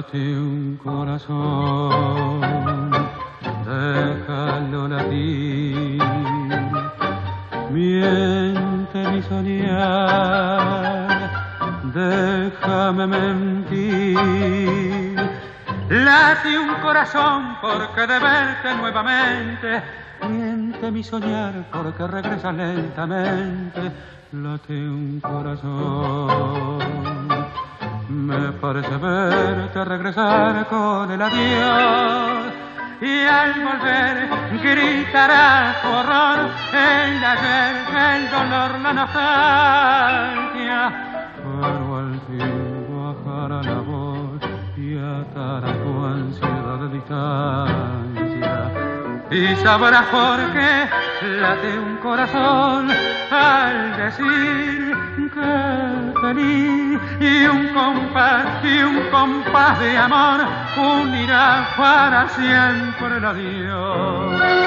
Late un corazón, déjalo latir. Miente mi soñar, déjame mentir. Late un corazón porque de verte nuevamente. Miente mi soñar porque regresa lentamente. Late un corazón. Me parece verte regresar con el adiós y al volver gritará tu horror, el ayer, el dolor, la nostalgia. Pero al fin bajará la voz y atará tu ansiedad de distancia. Y sabrás por qué late un corazón al decir que feliz y un compás de amor unirá para siempre el adiós.